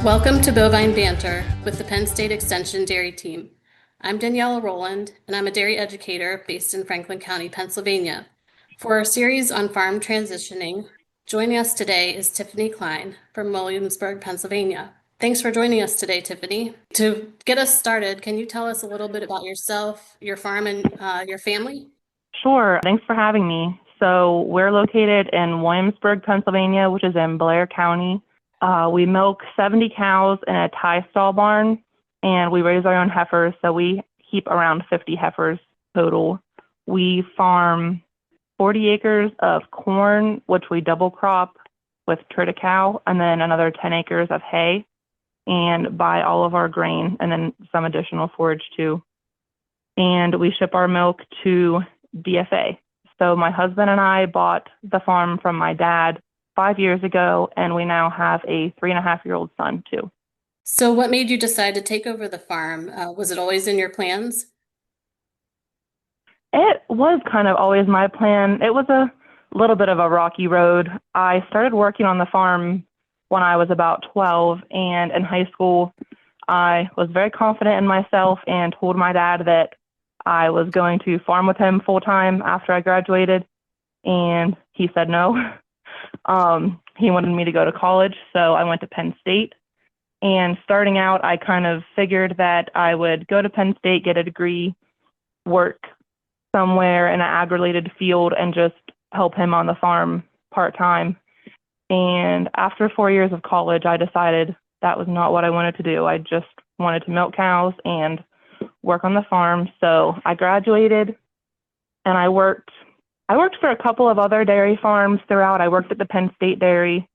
Welcome to Bovine Banter with the Penn State Extension Dairy Team. I'm Daniela Rowland, and I'm a dairy educator based in Franklin County, Pennsylvania. For our series on farm transitioning, joining us today is Tiffany Kline from Williamsburg, Pennsylvania. Thanks for joining us today, Tiffany. To get us started, can you tell us a little bit about yourself, your farm, and your family? Sure. Thanks for having me. So we're located in Williamsburg, Pennsylvania, which is in Blair County. We milk 70 cows in a tie stall barn, and we raise our own heifers, so we keep around 50 heifers total. We farm 40 acres of corn, which we double crop with triticale, and then another 10 acres of hay, and buy all of our grain, and then some additional forage too. And we ship our milk to DFA. So my husband and I bought the farm from my dad 5 years ago, and we now have a 3.5-year-old son too. So what made you decide to take over the farm? Was it always in your plans? It was kind of always my plan. It was a little bit of a rocky road. I started working on the farm when I was about 12, and in high school, I was very confident in myself and told my dad that I was going to farm with him full time after I graduated, and he said no. He wanted me to go to college, so I went to Penn State. And starting out, I kind of figured that I would go to Penn State, get a degree, work somewhere in an ag-related field, and just help him on the farm part-time. And after 4 years of college, I decided that was not what I wanted to do. I just wanted to milk cows and work on the farm. So I graduated, and I worked for a couple of other dairy farms throughout. I worked at the Penn State Dairy,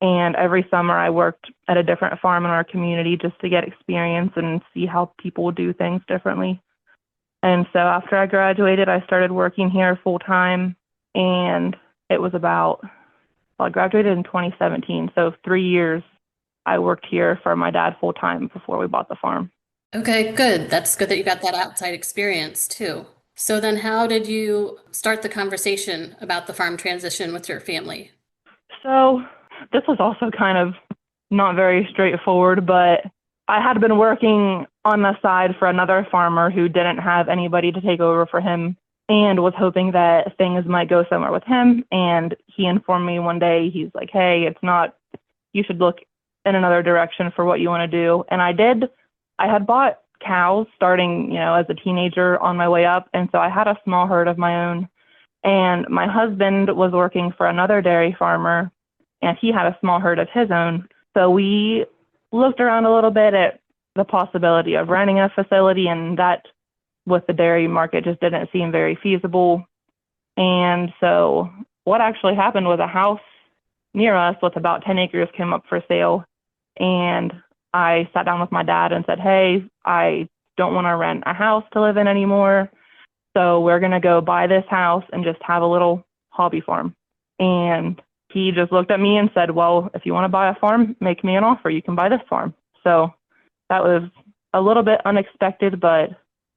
and every summer I worked at a different farm in our community just to get experience and see how people do things differently. And so after I graduated, I started working here full time, and it was I graduated in 2017, so 3 years I worked here for my dad full time before we bought the farm. Okay, good. That's good that you got that outside experience too. So then how did you start the conversation about the farm transition with your family? So this was also kind of not very straightforward, but I had been working on the side for another farmer who didn't have anybody to take over for him and was hoping that things might go somewhere with him. And he informed me one day, he's like, hey, you should look in another direction for what you want to do. And I did. I had bought cows starting, as a teenager on my way up. And so I had a small herd of my own. And my husband was working for another dairy farmer, and he had a small herd of his own. So we looked around a little bit at the possibility of renting a facility, and that with the dairy market just didn't seem very feasible. And so what actually happened was a house near us with about 10 acres came up for sale. And I sat down with my dad and said, hey, I don't want to rent a house to live in anymore. So we're going to go buy this house and just have a little hobby farm. And he just looked at me and said, well, if you want to buy a farm, make me an offer. You can buy this farm. So that was a little bit unexpected, but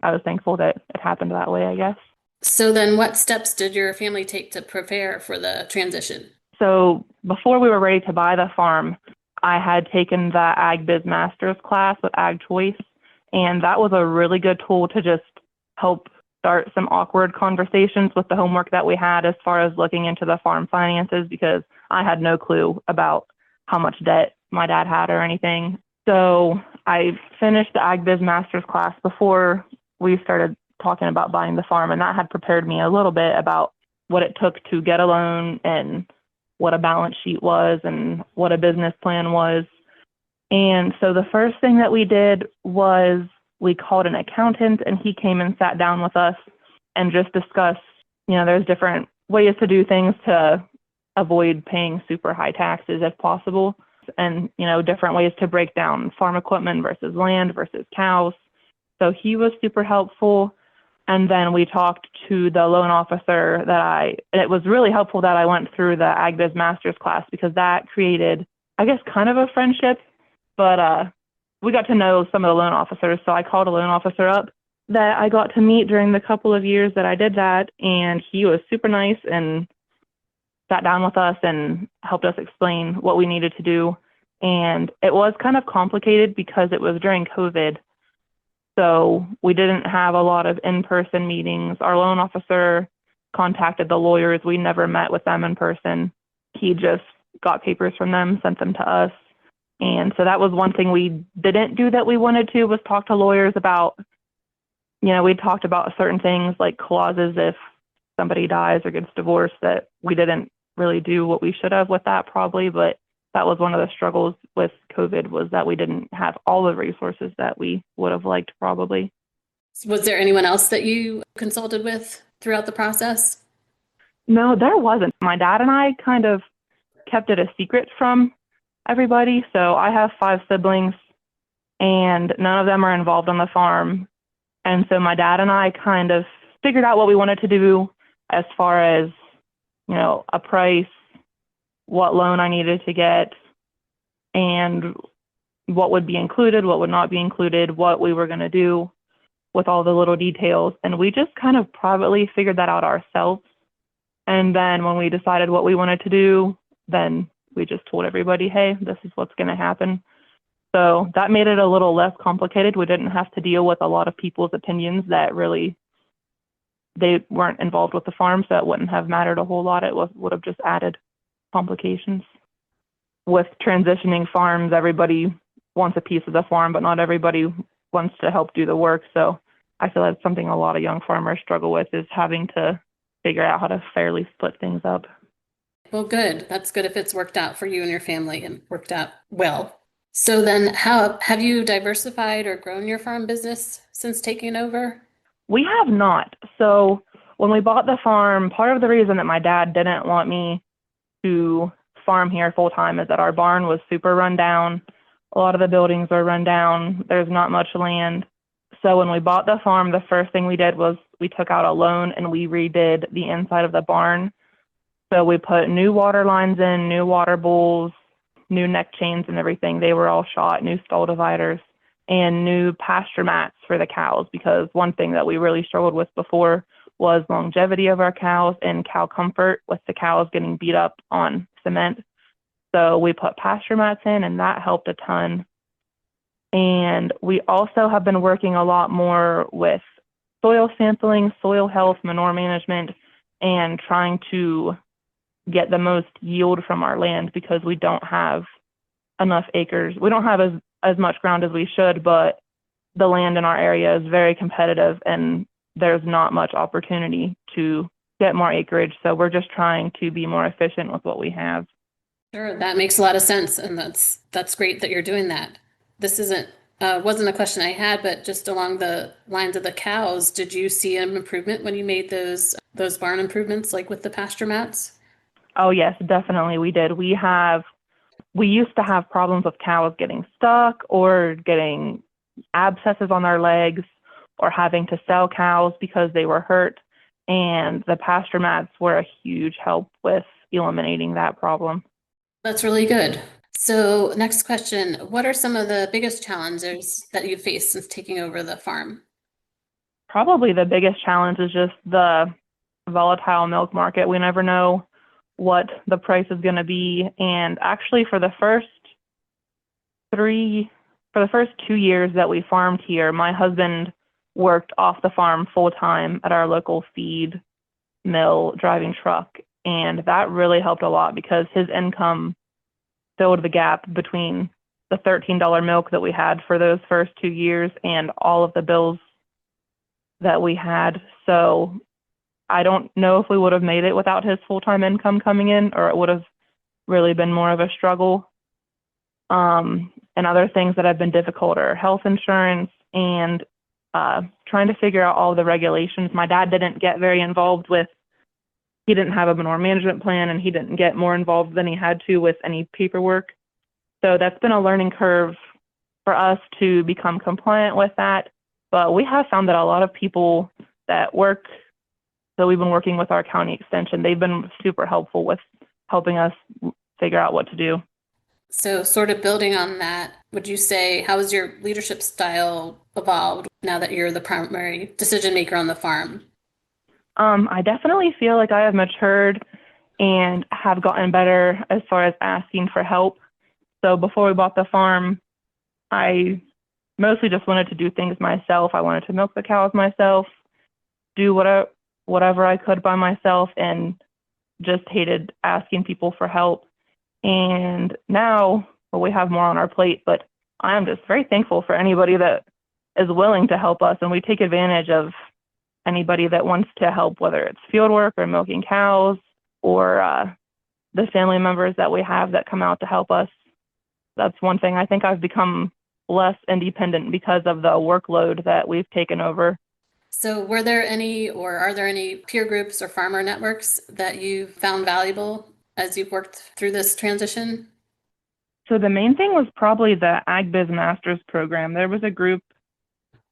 I was thankful that it happened that way, I guess. So then what steps did your family take to prepare for the transition? So before we were ready to buy the farm, I had taken the Ag Biz Masters class with Ag Choice, and that was a really good tool to just help start some awkward conversations with the homework that we had as far as looking into the farm finances, because I had no clue about how much debt my dad had or anything. So I finished the Ag Biz Masters class before we started talking about buying the farm, and that had prepared me a little bit about what it took to get a loan and what a balance sheet was and what a business plan was. And so the first thing that we did was we called an accountant, and he came and sat down with us and just discussed, there's different ways to do things to avoid paying super high taxes if possible, and, different ways to break down farm equipment versus land versus cows. So he was super helpful. And then we talked to the loan officer and it was really helpful that I went through the Ag Biz Masters class, because that created, I guess, kind of a friendship, but we got to know some of the loan officers. So I called a loan officer up that I got to meet during the couple of years that I did that. And he was super nice and sat down with us and helped us explain what we needed to do. And it was kind of complicated because it was during COVID. So we didn't have a lot of in-person meetings. Our loan officer contacted the lawyers. We never met with them in person. He just got papers from them, sent them to us. And so that was one thing we didn't do that we wanted to, was talk to lawyers about, we talked about certain things like clauses if somebody dies or gets divorced, that we didn't really do what we should have with that probably, but that was one of the struggles with COVID, was that we didn't have all the resources that we would have liked probably. Was there anyone else that you consulted with throughout the process? No, there wasn't. My dad and I kind of kept it a secret from everybody. So I have 5 siblings and none of them are involved on the farm. And so my dad and I kind of figured out what we wanted to do as far as, a price, what loan I needed to get, and what would be included, what would not be included, what we were going to do with all the little details. And we just kind of privately figured that out ourselves. And then when we decided what we wanted to do, then we just told everybody, hey, this is what's going to happen. So that made it a little less complicated. We didn't have to deal with a lot of people's opinions that really, they weren't involved with the farm, so it wouldn't have mattered a whole lot. It would have just added complications. With transitioning farms, everybody wants a piece of the farm, but not everybody wants to help do the work. So I feel that's something a lot of young farmers struggle with, is having to figure out how to fairly split things up. Well, good. That's good if it's worked out for you and your family and worked out well. So then how have you diversified or grown your farm business since taking over? We have not. So when we bought the farm, part of the reason that my dad didn't want me to farm here full time is that our barn was super run down. A lot of the buildings are run down. There's not much land. So when we bought the farm, the first thing we did was we took out a loan and we redid the inside of the barn. So we put new water lines in, new water bowls, new neck chains and everything. They were all shot, new stall dividers, and new pasture mats for the cows, because one thing that we really struggled with before was longevity of our cows and cow comfort, with the cows getting beat up on cement. So we put pasture mats in, and that helped a ton. And we also have been working a lot more with soil sampling, soil health, manure management, and trying to get the most yield from our land, because we don't have enough acres. We don't have as much ground as we should, but the land in our area is very competitive and there's not much opportunity to get more acreage. So we're just trying to be more efficient with what we have. Sure, that makes a lot of sense, and that's great that you're doing that. This isn't wasn't a question I had, but just along the lines of the cows, did you see an improvement when you made those barn improvements, like with the pasture mats? Oh yes, definitely we did. We used to have problems with cows getting stuck or getting abscesses on their legs or having to sell cows because they were hurt. And the pasture mats were a huge help with eliminating that problem. That's really good. So next question, what are some of the biggest challenges that you've faced since taking over the farm? Probably the biggest challenge is just the volatile milk market. We never know what the price is going to be. And actually for the first 2 years that we farmed here, my husband worked off the farm full time at our local feed mill driving truck. And that really helped a lot, because his income filled the gap between the $13 milk that we had for those first 2 years and all of the bills that we had. So I don't know if we would have made it without his full-time income coming in, or it would have really been more of a struggle. And other things that have been difficult are health insurance and trying to figure out all the regulations. My dad didn't get very involved with, he didn't have a manure management plan, and he didn't get more involved than he had to with any paperwork. So that's been a learning curve for us to become compliant with that. But we have found that a lot of people that we've been working with our county extension, they've been super helpful with helping us figure out what to do. So sort of building on that, would you say, how has your leadership style evolved now that you're the primary decision maker on the farm? I definitely feel like I have matured and have gotten better as far as asking for help. So before we bought the farm, I mostly just wanted to do things myself. I wanted to milk the cows myself, do whatever I could by myself, and just hated asking people for help. And now, well, we have more on our plate, but I am just very thankful for anybody that is willing to help us. And we take advantage of anybody that wants to help, whether it's field work or milking cows or the family members that we have that come out to help us. That's one thing. I think I've become less independent because of the workload that we've taken over. So, were there any, or are there any peer groups or farmer networks that you found valuable as you've worked through this transition? So the main thing was probably the Ag Biz Masters program. There was a group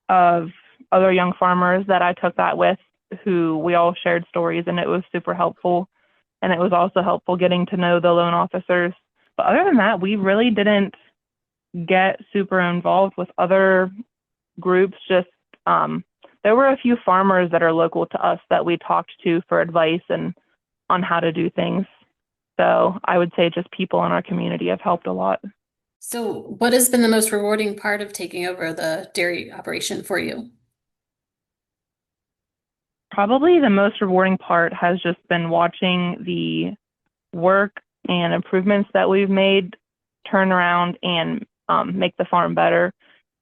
of other young farmers that I took that with who we all shared stories, and it was super helpful. And it was also helpful getting to know the loan officers. But other than that, we really didn't get super involved with other groups. Just there were a few farmers that are local to us that we talked to for advice and on how to do things. So I would say just people in our community have helped a lot. So, what has been the most rewarding part of taking over the dairy operation for you? Probably the most rewarding part has just been watching the work and improvements that we've made turn around and make the farm better.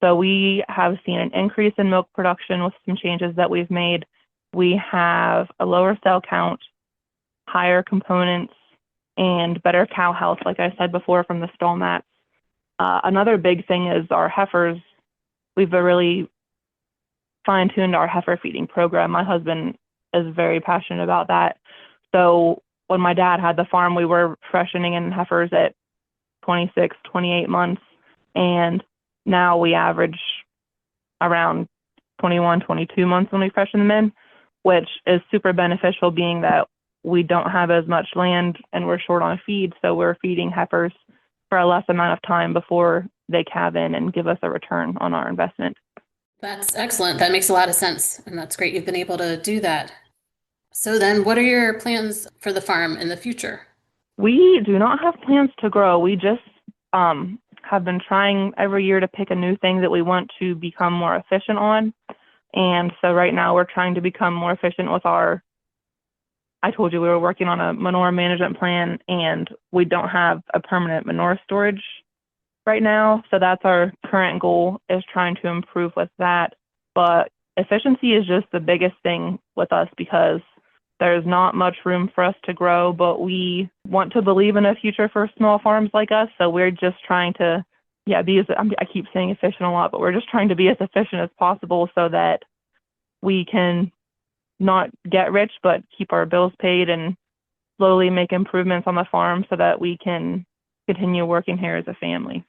So we have seen an increase in milk production with some changes that we've made. We have a lower cell count, higher components, and better cow health, like I said before, from the stall mats. Another big thing is our heifers. We've really fine-tuned our heifer feeding program. My husband is very passionate about that. So when my dad had the farm, we were freshening in heifers at 26, 28 months, and now we average around 21, 22 months when we freshen them in, which is super beneficial being that we don't have as much land and we're short on feed, so we're feeding heifers for a less amount of time before they calve in and give us a return on our investment. That's excellent. That makes a lot of sense. And that's great you've been able to do that. So then what are your plans for the farm in the future? We do not have plans to grow. We just have been trying every year to pick a new thing that we want to become more efficient on. And so right now we're trying to become more efficient with I told you we were working on a manure management plan, and we don't have a permanent manure storage right now. So that's our current goal, is trying to improve with that. But efficiency is just the biggest thing with us because there's not much room for us to grow, but we want to believe in a future for small farms like us. So we're just trying to, I keep saying efficient a lot, but we're just trying to be as efficient as possible so that we can not get rich, but keep our bills paid and slowly make improvements on the farm so that we can continue working here as a family.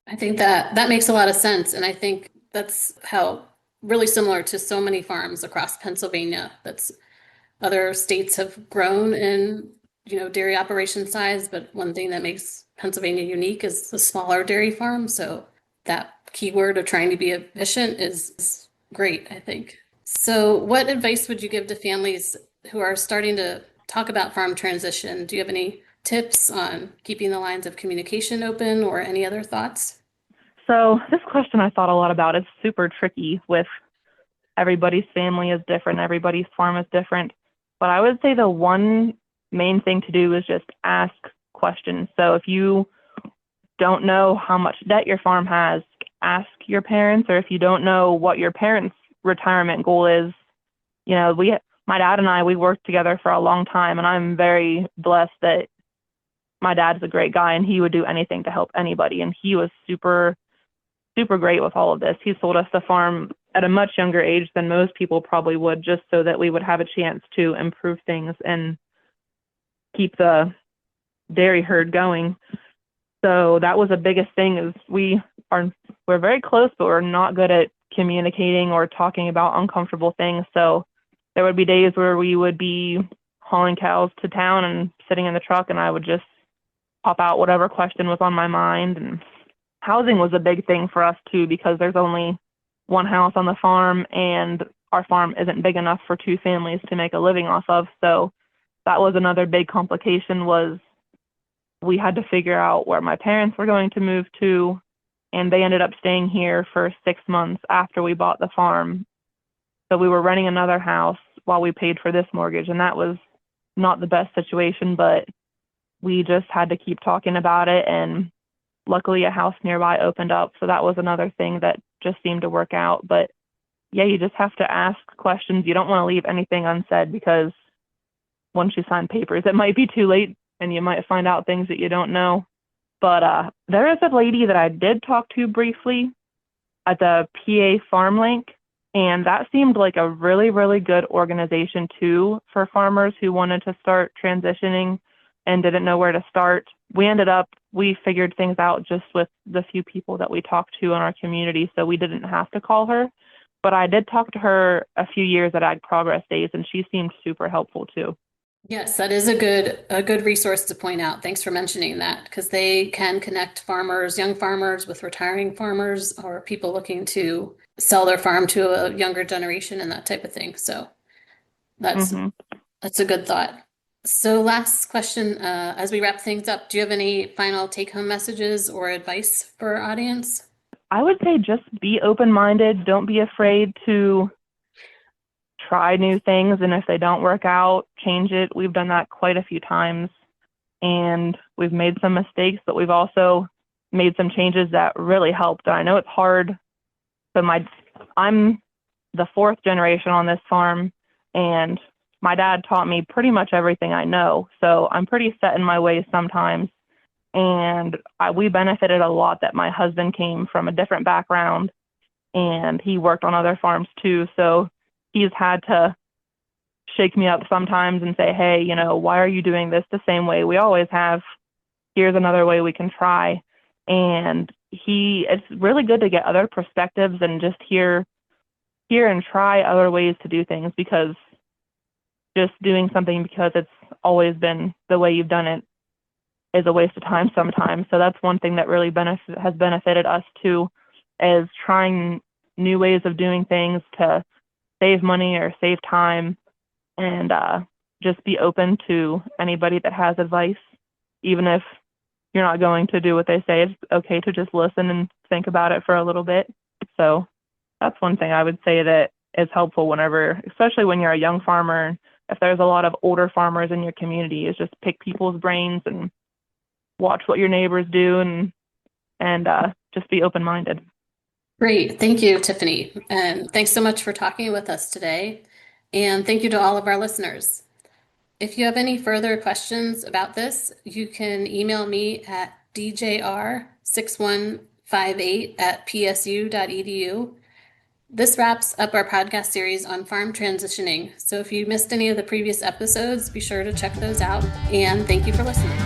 I think that makes a lot of sense. And I think that's how really similar to so many farms across Pennsylvania. That's other states have grown in, dairy operation size, but one thing that makes Pennsylvania unique is the smaller dairy farm. So that keyword of trying to be efficient is great, I think. So what advice would you give to families who are starting to talk about farm transition? Do you have any tips on keeping the lines of communication open or any other thoughts? So this question I thought a lot about. Is super tricky with everybody's family is different, everybody's farm is different. But I would say the one main thing to do is just ask questions. So if you don't know how much debt your farm has, ask your parents, or if you don't know what your parents' retirement goal is, my dad and we worked together for a long time, and I'm very blessed that my dad's a great guy and he would do anything to help anybody. And he was super, super great with all of this. He sold us the farm at a much younger age than most people probably would, just so that we would have a chance to improve things and keep the dairy herd going. So that was the biggest thing, is we're very close, but we're not good at communicating or talking about uncomfortable things. So there would be days where we would be hauling cows to town and sitting in the truck, and I would just pop out whatever question was on my mind. And housing was a big thing for us too, because there's only one house on the farm and our farm isn't big enough for two families to make a living off of. So that was another big complication, was we had to figure out where my parents were going to move to, and they ended up staying here for 6 months after we bought the farm. So we were renting another house while we paid for this mortgage, and that was not the best situation, but we just had to keep talking about it, and luckily a house nearby opened up, so that was another thing that just seemed to work out. But yeah, you just have to ask questions. You don't want to leave anything unsaid, because once you sign papers, it might be too late and you might find out things that you don't know. But there is a lady that I did talk to briefly at the PA Farm Link, and that seemed like a really, really good organization too for farmers who wanted to start transitioning and didn't know where to start. We figured things out just with the few people that we talked to in our community, so we didn't have to call her. But I did talk to her a few years at Ag Progress Days, and she seemed super helpful too. Yes, that is a good resource to point out. Thanks for mentioning that, because they can connect farmers, young farmers with retiring farmers or people looking to sell their farm to a younger generation and that type of thing. So that's hmm that's a good thought. So last question, as we wrap things up, do you have any final take-home messages or advice for our audience? I would say just be open-minded. Don't be afraid to try new things, and if they don't work out, change it. We've done that quite a few times, and we've made some mistakes, but we've also made some changes that really helped. And I know it's hard. So I'm the fourth generation on this farm, and my dad taught me pretty much everything I know. So I'm pretty set in my ways sometimes. And we benefited a lot that my husband came from a different background, and he worked on other farms too. So he's had to shake me up sometimes and say, hey, why are you doing this the same way we always have? Here's another way we can try. And it's really good to get other perspectives and just hear and try other ways to do things, because just doing something because it's always been the way you've done it is a waste of time sometimes. So that's one thing that really has benefited us too, is trying new ways of doing things to save money or save time, and just be open to anybody that has advice. Even if you're not going to do what they say, it's okay to just listen and think about it for a little bit. So that's one thing I would say that is helpful especially when you're a young farmer. If there's a lot of older farmers in your community, is just pick people's brains and watch what your neighbors do, and just be open-minded. Great. Thank you, Tiffany. And thanks so much for talking with us today. And thank you to all of our listeners. If you have any further questions about this, you can email me at djr6158@psu.edu. This wraps up our podcast series on farm transitioning. So if you missed any of the previous episodes, be sure to check those out. And thank you for listening.